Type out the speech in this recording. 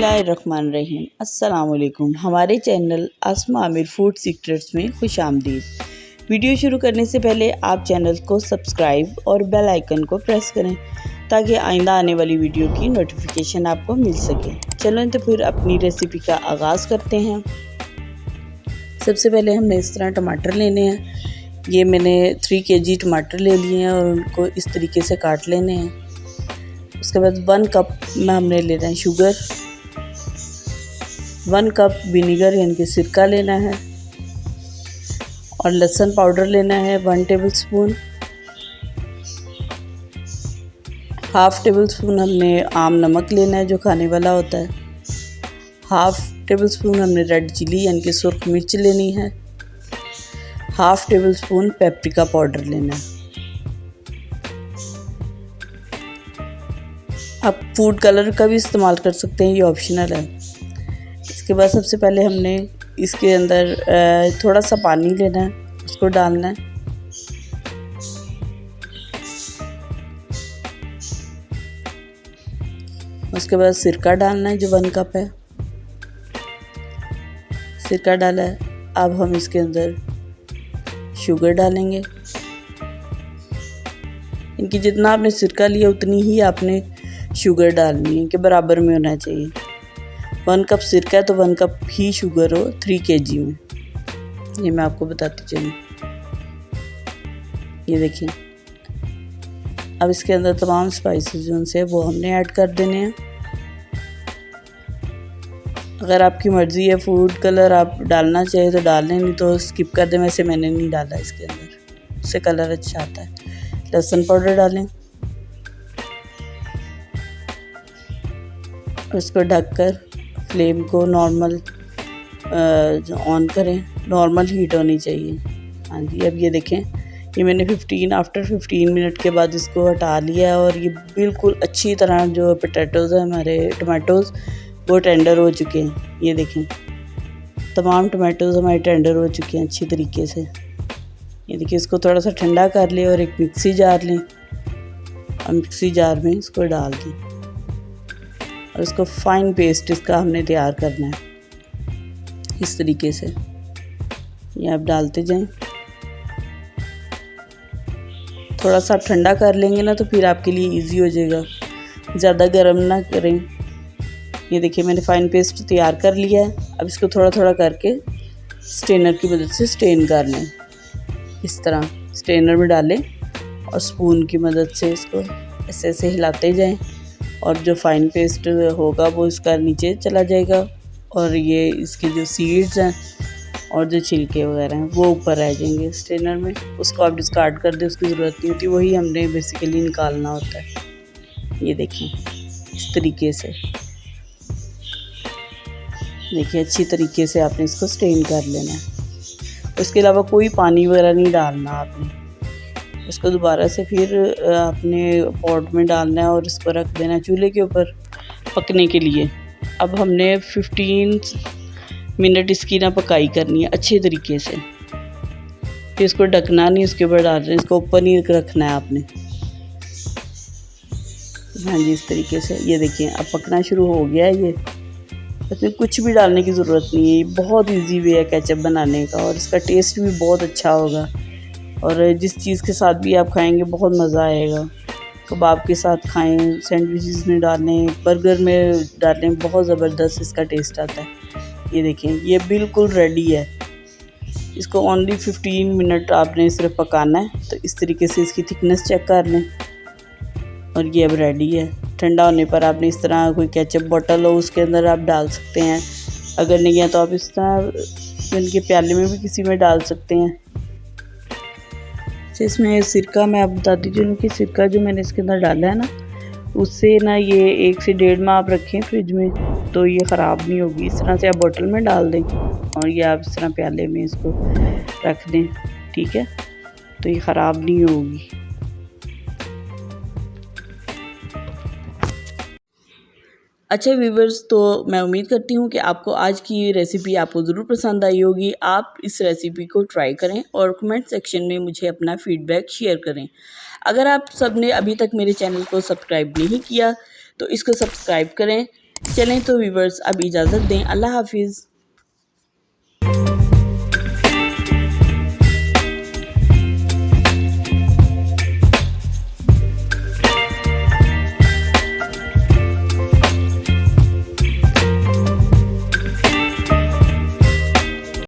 बिस्मिल्लाहिर्रहमानिर्रहीम। अस्सलामुअलैकुम। हमारे चैनल आसमा आमिर फूड सीक्रेट्स में खुश आमदीद। वीडियो शुरू करने से पहले आप चैनल को सब्सक्राइब और बेल आइकन को प्रेस करें ताकि आइंदा आने वाली वीडियो की नोटिफिकेशन आपको मिल सके। चलो तो फिर अपनी रेसिपी का आगाज़ करते हैं। सबसे पहले हमने इस तरह टमाटर लेने हैं। ये मैंने 3 kg टमाटर ले लिए हैं और उनको इस तरीके से काट लेने हैं। उसके बाद 1 कप में हमने लेना है शुगर, 1 कप विनीगर यानी कि सिरका लेना है और लहसुन पाउडर लेना है 1 टेबलस्पून। 1/2 टेबलस्पून हमने आम नमक लेना है जो खाने वाला होता है। 1/2 टेबलस्पून हमने रेड चिली यानी कि सुर्ख मिर्च लेनी है। 1/2 टेबलस्पून पेपरिका पाउडर लेना है। आप फूड कलर का भी इस्तेमाल कर सकते हैं, ये ऑप्शनल है। इसके बाद सबसे पहले हमने इसके अंदर थोड़ा सा पानी लेना है, उसको डालना है। उसके बाद सिरका डालना है जो 1 कप है। सिरका डाला है। अब हम इसके अंदर शुगर डालेंगे। इनकी जितना आपने सिरका लिया उतनी ही आपने शुगर डालनी है कि बराबर में होना चाहिए। 1 कप सिरका है तो 1 कप ही शुगर हो 3 kg में। ये मैं आपको बताती चलूँ। ये देखिए, अब इसके अंदर तमाम स्पाइसेस जो उनसे वो हमने ऐड कर देने हैं। अगर आपकी मर्ज़ी है फूड कलर आप डालना चाहे तो डाल लें, नहीं तो स्किप कर दें। वैसे मैंने नहीं डाला इसके अंदर, उससे कलर अच्छा आता है। लहसुन पाउडर डालें, उसको ढककर फ्लेम को नॉर्मल ऑन करें। नॉर्मल हीट होनी चाहिए। हाँ जी, अब ये देखें, ये मैंने आफ्टर 15 मिनट के बाद इसको हटा लिया और ये बिल्कुल अच्छी तरह जो पोटैटोज़ हैं हमारे टमाटोज़ वो टेंडर हो चुके हैं। ये देखें, तमाम टमाटोज़ हमारे टेंडर हो चुके हैं अच्छी तरीके से। ये देखिए, इसको थोड़ा सा ठंडा कर लें और एक मिक्सी जार लें और मिक्सी जार में इसको डाल दें और इसको फाइन पेस्ट इसका हमने तैयार करना है इस तरीके से। ये आप डालते जाएं। थोड़ा सा आप ठंडा कर लेंगे ना तो फिर आपके लिए इजी हो जाएगा, ज़्यादा गर्म ना करें। ये देखिए, मैंने फाइन पेस्ट तैयार कर लिया है। अब इसको थोड़ा थोड़ा करके स्ट्रेनर की मदद से स्ट्रेन कर लें। इस तरह स्ट्रेनर में डालें और स्पून की मदद से इसको ऐसे ऐसे हिलाते जाएं और जो फाइन पेस्ट होगा वो इसका नीचे चला जाएगा और ये इसके जो सीड्स हैं और जो छिलके वगैरह हैं वो ऊपर रह जाएंगे स्ट्रेनर में। उसको आप डिस्कार्ड कर दें, उसकी ज़रूरत नहीं होती। वही हमने बेसिकली निकालना होता है। ये देखें, इस तरीके से देखिए, अच्छी तरीके से आपने इसको स्ट्रेन कर लेना है। उसके अलावा कोई पानी वगैरह नहीं डालना आपने। इसको दोबारा से फिर आपने पॉट में डालना है और इसको रख देना चूल्हे के ऊपर पकने के लिए। अब हमने 15 मिनट इसकी ना पकाई करनी है अच्छे तरीके से। फिर इसको ढकना नहीं, इसके ऊपर डाल रहे हैं, इसको ऊपर नहीं रखना है आपने। हाँ जी, इस तरीके से। ये देखिए, अब पकना शुरू हो गया है। ये इसमें कुछ भी डालने की ज़रूरत नहीं है। ये बहुत इजी वे है केचप बनाने का और इसका टेस्ट भी बहुत अच्छा होगा और जिस चीज़ के साथ भी आप खाएंगे बहुत मज़ा आएगा। कबाब के साथ खाएं, सैंडविचेस में डालें, बर्गर में डालें, बहुत ज़बरदस्त इसका टेस्ट आता है। ये देखें, ये बिल्कुल रेडी है। इसको ओनली 15 मिनट आपने सिर्फ पकाना है। तो इस तरीके से इसकी थिकनेस चेक कर लें और ये अब रेडी है। ठंडा होने पर आपने इस तरह कोई केचप बॉटल हो उसके अंदर आप डाल सकते हैं। अगर नहीं है तो आप इस तरह इनके प्याले में भी किसी में डाल सकते हैं। इसमें सिरका मैं आप बताती हूँ कि सिरका जो मैंने इसके अंदर डाला है ना, उससे ना ये 1 से 1.5 माह आप रखें फ्रिज में तो ये ख़राब नहीं होगी। इस तरह से आप बोतल में डाल दें और ये आप इस तरह प्याले में इसको रख दें, ठीक है, तो ये ख़राब नहीं होगी। अच्छा व्यूवर्स, तो मैं उम्मीद करती हूँ कि आपको आज की रेसिपी आपको ज़रूर पसंद आई होगी। आप इस रेसिपी को ट्राई करें और कमेंट सेक्शन में मुझे अपना फ़ीडबैक शेयर करें। अगर आप सब ने अभी तक मेरे चैनल को सब्सक्राइब नहीं किया तो इसको सब्सक्राइब करें, चलें तो व्यूवर्स अब इजाज़त दें, अल्लाह हाफिज़।